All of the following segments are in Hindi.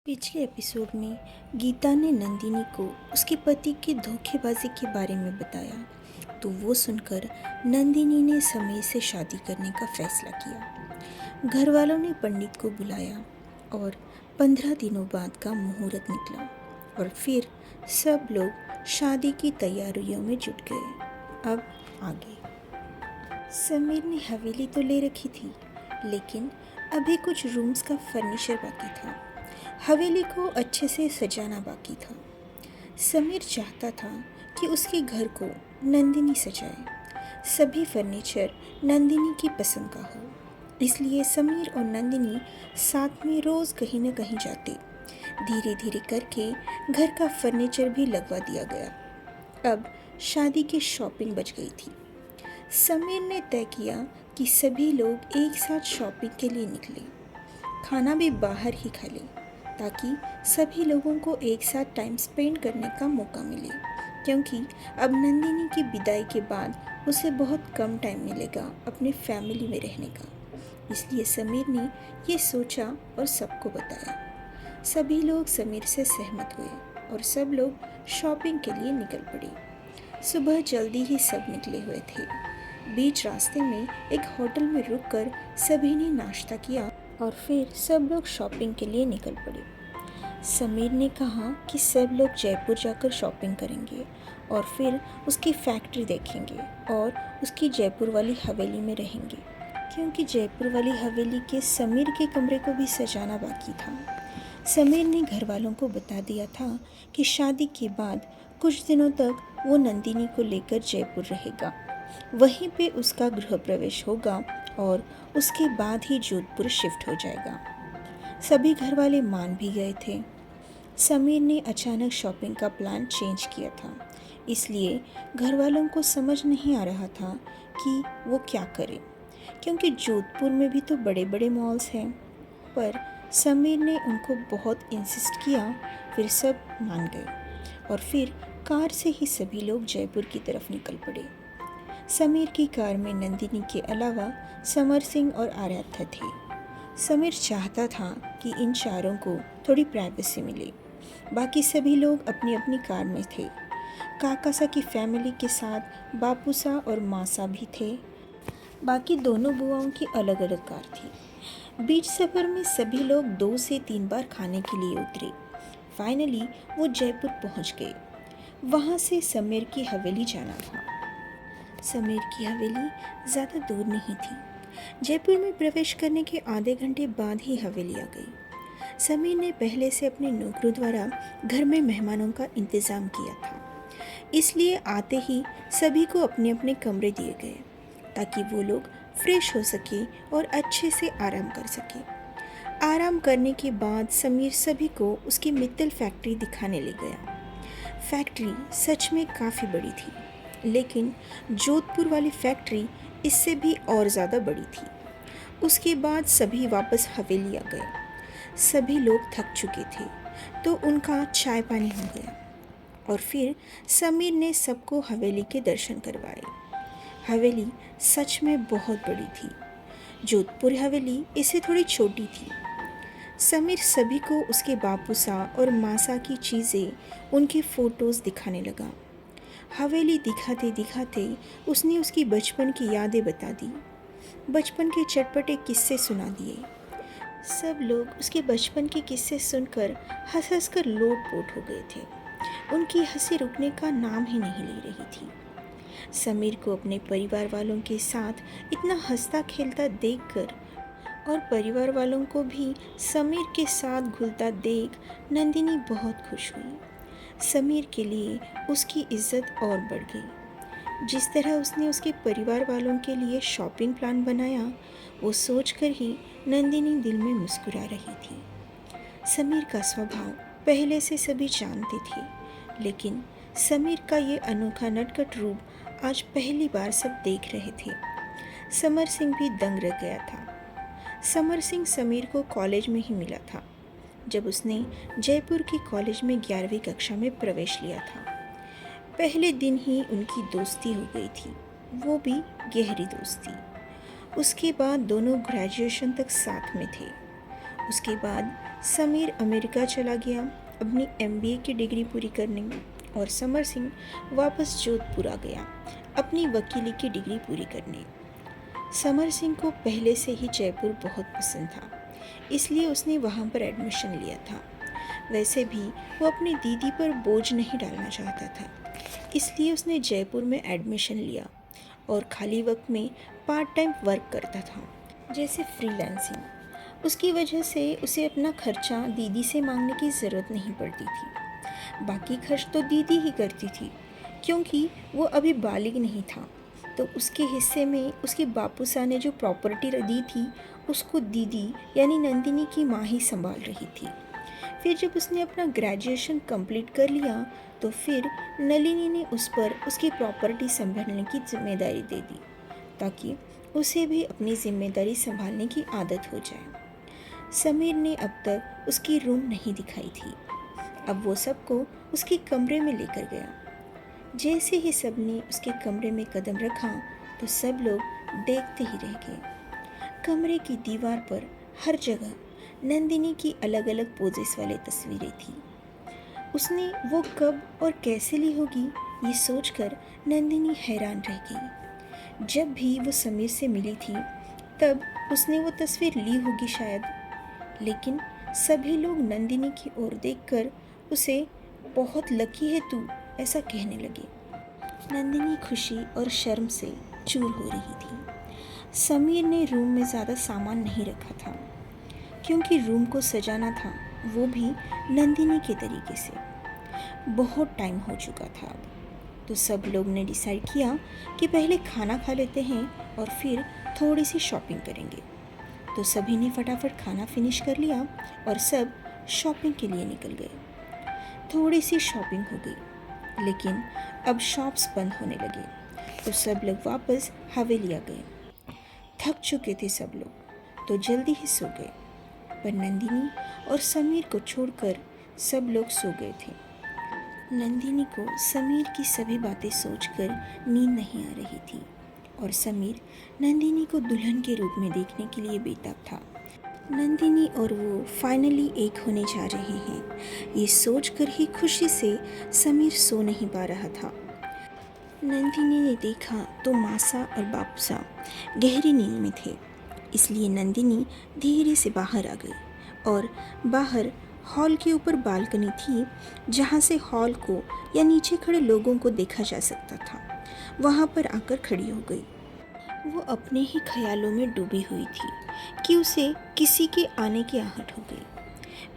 पिछले एपिसोड में गीता ने नंदिनी को उसके पति की धोखेबाजी के बारे में बताया तो वो सुनकर नंदिनी ने समीर से शादी करने का फैसला किया। घर वालों ने पंडित को बुलाया और 15 दिनों बाद का मुहूर्त निकला और फिर सब लोग शादी की तैयारियों में जुट गए। अब आगे। समीर ने हवेली तो ले रखी थी, लेकिन अभी कुछ रूम्स का फर्नीचर बाकी था। हवेली को अच्छे से सजाना बाकी था। समीर चाहता था कि उसके घर को नंदिनी सजाए, सभी फर्नीचर नंदिनी की पसंद का हो। इसलिए समीर और नंदिनी साथ में रोज़ कहीं न कहीं जाते। धीरे धीरे करके घर का फर्नीचर भी लगवा दिया गया। अब शादी की शॉपिंग बच गई थी। समीर ने तय किया कि सभी लोग एक साथ शॉपिंग के लिए निकले। खाना भी बाहर ही खा ले, ताकि सभी लोगों को एक साथ टाइम स्पेंड करने का मौका मिले, क्योंकि अब नंदिनी की विदाई के बाद उसे बहुत कम टाइम मिलेगा अपने फैमिली में रहने का। इसलिए समीर ने ये सोचा और सबको बताया। सभी लोग समीर से सहमत हुए और सब लोग शॉपिंग के लिए निकल पड़े। सुबह जल्दी ही सब निकले हुए थे। बीच रास्ते में एक होटल में रुककर सभी ने नाश्ता किया और फिर सब लोग शॉपिंग के लिए निकल पड़े। समीर ने कहा कि सब लोग जयपुर जाकर शॉपिंग करेंगे और फिर उसकी फैक्ट्री देखेंगे और उसकी जयपुर वाली हवेली में रहेंगे, क्योंकि जयपुर वाली हवेली के समीर के कमरे को भी सजाना बाकी था। समीर ने घर वालों को बता दिया था कि शादी के बाद कुछ दिनों तक वो नंदिनी को लेकर जयपुर रहेगा। वहीं पे उसका गृह प्रवेश होगा और उसके बाद ही जोधपुर शिफ्ट हो जाएगा। सभी घर वाले मान भी गए थे। समीर ने अचानक शॉपिंग का प्लान चेंज किया था, इसलिए घर वालों को समझ नहीं आ रहा था कि वो क्या करे, क्योंकि जोधपुर में भी तो बड़े बड़े मॉल्स हैं। पर समीर ने उनको बहुत इंसिस्ट किया, फिर सब मान गए और फिर कार से ही सभी लोग जयपुर की तरफ निकल पड़े। समीर की कार में नंदिनी के अलावा समर सिंह और आराध्या थे। समीर चाहता था कि इन चारों को थोड़ी प्राइवेसी मिले। बाकी सभी लोग अपनी अपनी कार में थे। काकासा की फैमिली के साथ बापूसा और मासा भी थे। बाकी दोनों बुआओं की अलग अलग कार थी। बीच सफ़र में सभी लोग 2 से 3 बार खाने के लिए उतरे। फाइनली वो जयपुर पहुंच गए। वहां से समीर की हवेली जाना था। समीर की हवेली ज़्यादा दूर नहीं थी। जयपुर में प्रवेश करने के आधे घंटे बाद ही हवेली आ गई। समीर ने पहले से अपने नौकरों द्वारा घर में मेहमानों का इंतज़ाम किया था, इसलिए आते ही सभी को अपने अपने कमरे दिए गए, ताकि वो लोग फ्रेश हो सके और अच्छे से आराम कर सके। आराम करने के बाद समीर सभी को उसकी मित्तल फैक्ट्री दिखाने ले गया। फैक्ट्री सच में काफ़ी बड़ी थी, लेकिन जोधपुर वाली फैक्ट्री इससे भी और ज़्यादा बड़ी थी। उसके बाद सभी वापस हवेली आ गए। सभी लोग थक चुके थे, तो उनका चाय पानी हो गया और फिर समीर ने सबको हवेली के दर्शन करवाए। हवेली सच में बहुत बड़ी थी। जोधपुर हवेली इससे थोड़ी छोटी थी। समीर सभी को उसके बापूसा और मासा की चीज़ें, उनके फ़ोटोज़ दिखाने लगा। हवेली दिखाते दिखाते उसने उसकी बचपन की यादें बता दी। बचपन के चटपटे किस्से सुना दिए। सब लोग उसके बचपन के किस्से सुनकर हंस हंस कर लोट-पोट हो गए थे। उनकी हंसी रुकने का नाम ही नहीं ले रही थी। समीर को अपने परिवार वालों के साथ इतना हंसता खेलता देखकर और परिवार वालों को भी समीर के साथ घुलता देख नंदिनी बहुत खुश हुई। समीर के लिए उसकी इज्जत और बढ़ गई। जिस तरह उसने उसके परिवार वालों के लिए शॉपिंग प्लान बनाया, वो सोचकर ही नंदिनी दिल में मुस्कुरा रही थी। समीर का स्वभाव पहले से सभी जानते थे, लेकिन समीर का ये अनोखा नटखट रूप आज पहली बार सब देख रहे थे। समर सिंह भी दंग रह गया था। समर सिंह समीर को कॉलेज में ही मिला था, जब उसने जयपुर के कॉलेज में 11वीं कक्षा में प्रवेश लिया था। पहले दिन ही उनकी दोस्ती हो गई थी, वो भी गहरी दोस्ती। उसके बाद दोनों ग्रेजुएशन तक साथ में थे। उसके बाद समीर अमेरिका चला गया अपनी एमबीए की डिग्री पूरी करने और समर सिंह वापस जोधपुर आ गया अपनी वकीली की डिग्री पूरी करने। समर सिंह को पहले से ही जयपुर बहुत पसंद था, इसलिए उसने वहाँ पर एडमिशन लिया था। वैसे भी वो अपनी दीदी पर बोझ नहीं डालना चाहता था, इसलिए उसने जयपुर में एडमिशन लिया और खाली वक्त में पार्ट टाइम वर्क करता था, जैसे फ्रीलांसिंग। उसकी वजह से उसे अपना खर्चा दीदी से मांगने की ज़रूरत नहीं पड़ती थी। बाकी खर्च तो दीदी ही करती थी, क्योंकि वो अभी बालिग नहीं था। तो उसके हिस्से में उसके बापूसा ने जो प्रॉपर्टी दी थी, उसको दीदी यानी नंदिनी की माँ ही संभाल रही थी। फिर जब उसने अपना ग्रेजुएशन कंप्लीट कर लिया, तो फिर नलिनी ने उस पर उसकी प्रॉपर्टी संभालने की जिम्मेदारी दे दी, ताकि उसे भी अपनी जिम्मेदारी संभालने की आदत हो जाए। समीर ने अब तक उसकी रूम नहीं दिखाई थी। अब वो सबको उसके कमरे में लेकर गया। जैसे ही सबने उसके कमरे में कदम रखा, तो सब लोग देखते ही रह गए। कमरे की दीवार पर हर जगह नंदिनी की अलग अलग पोजेस वाली तस्वीरें थी। उसने वो कब और कैसे ली होगी, ये सोचकर नंदिनी हैरान रह गई। जब भी वो समीर से मिली थी, तब उसने वो तस्वीर ली होगी शायद। लेकिन सभी लोग नंदिनी की ओर देखकर उसे बहुत लकी है तू, ऐसा कहने लगे। नंदिनी खुशी और शर्म से चूर हो रही थी। समीर ने रूम में ज़्यादा सामान नहीं रखा था, क्योंकि रूम को सजाना था, वो भी नंदिनी के तरीके से। बहुत टाइम हो चुका था अब, तो सब लोग ने डिसाइड किया कि पहले खाना खा लेते हैं और फिर थोड़ी सी शॉपिंग करेंगे। तो सभी ने फटाफट खाना फिनिश कर लिया और सब शॉपिंग के लिए निकल गए। थोड़ी सी शॉपिंग हो गई, लेकिन अब शॉप्स बंद होने लगे, तो सब लोग वापस हवेली आ गए। थक चुके थे सब लोग, तो जल्दी ही सो गए। पर नंदिनी और समीर को छोड़कर सब लोग सो गए थे। नंदिनी को समीर की सभी बातें सोचकर नींद नहीं आ रही थी, और समीर नंदिनी को दुल्हन के रूप में देखने के लिए बेताब था। नंदिनी और वो फाइनली एक होने जा रहे हैं, ये सोचकर ही खुशी से समीर सो नहीं पा रहा था। नंदिनी ने देखा तो मासा और बापूसा गहरी नींद में थे, इसलिए नंदिनी धीरे से बाहर आ गई और बाहर हॉल के ऊपर बालकनी थी, जहाँ से हॉल को या नीचे खड़े लोगों को देखा जा सकता था। वहाँ पर आकर खड़ी हो गई। वो अपने ही ख्यालों में डूबी हुई थी कि उसे किसी के आने की आहट हो गई।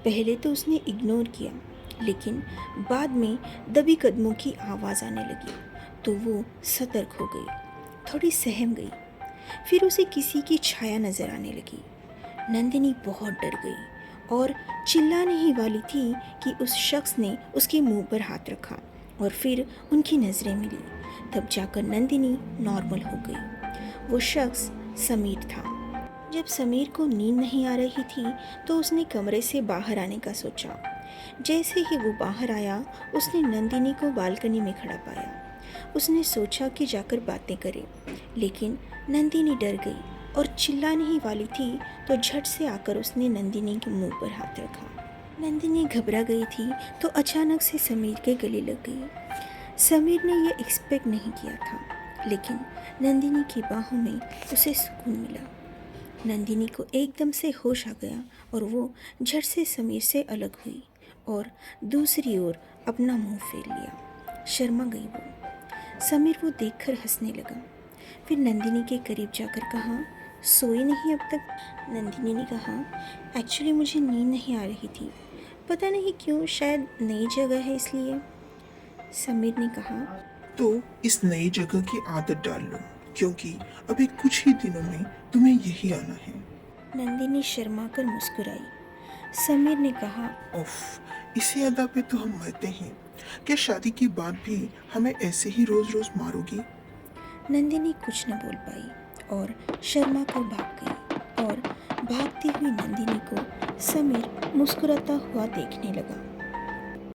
पहले तो उसने इग्नोर किया, लेकिन बाद में दबी कदमों की आवाज़ आने लगी, तो वो सतर्क हो गई, थोड़ी सहम गई। फिर उसे किसी की छाया नज़र आने लगी। नंदिनी बहुत डर गई और चिल्लाने ही वाली थी कि उस शख्स ने उसके मुंह पर हाथ रखा और फिर उनकी नज़रें मिली। तब जाकर नंदिनी नॉर्मल हो गई। वो शख्स समीर था। जब समीर को नींद नहीं आ रही थी, तो उसने कमरे से बाहर आने का सोचा। जैसे ही वो बाहर आया, उसने नंदिनी को बालकनी में खड़ा पाया। उसने सोचा कि जाकर बातें करे, लेकिन नंदिनी डर गई और चिल्लाने ही वाली थी, तो झट से आकर उसने नंदिनी के मुंह पर हाथ रखा। नंदिनी घबरा गई थी, तो अचानक से समीर के गले लग गई। समीर ने यह एक्सपेक्ट नहीं किया था, लेकिन नंदिनी की बाहों में उसे सुकून मिला। नंदिनी को एकदम से होश आ गया और वो झट से समीर से अलग हुई और दूसरी ओर अपना मुंह फेर लिया। शर्मा गई वो। समीर वो देखकर हंसने लगा। फिर नंदिनी के करीब जाकर कहा, सोई नहीं अब तक? नंदिनी ने कहा, एक्चुअली मुझे नींद नहीं आ रही थी, पता नहीं क्यों, शायद नई जगह है इसलिए। समीर ने कहा, तो इस नई जगह की आदत डाल लो, क्योंकि अभी कुछ ही दिनों में तुम्हें यही आना है। नंदिनी शर्मा कर मुस्कुराई। समीर ने कहा, उफ, इसी अदा पे तो हम मरते हैं। क्या शादी के बाद भी हमें ऐसे ही रोज रोज मारोगी? नंदिनी कुछ न बोल पाई और शर्मा कर भाग गई, और भागती हुई नंदिनी को समीर मुस्कुराता हुआ देखने लगा।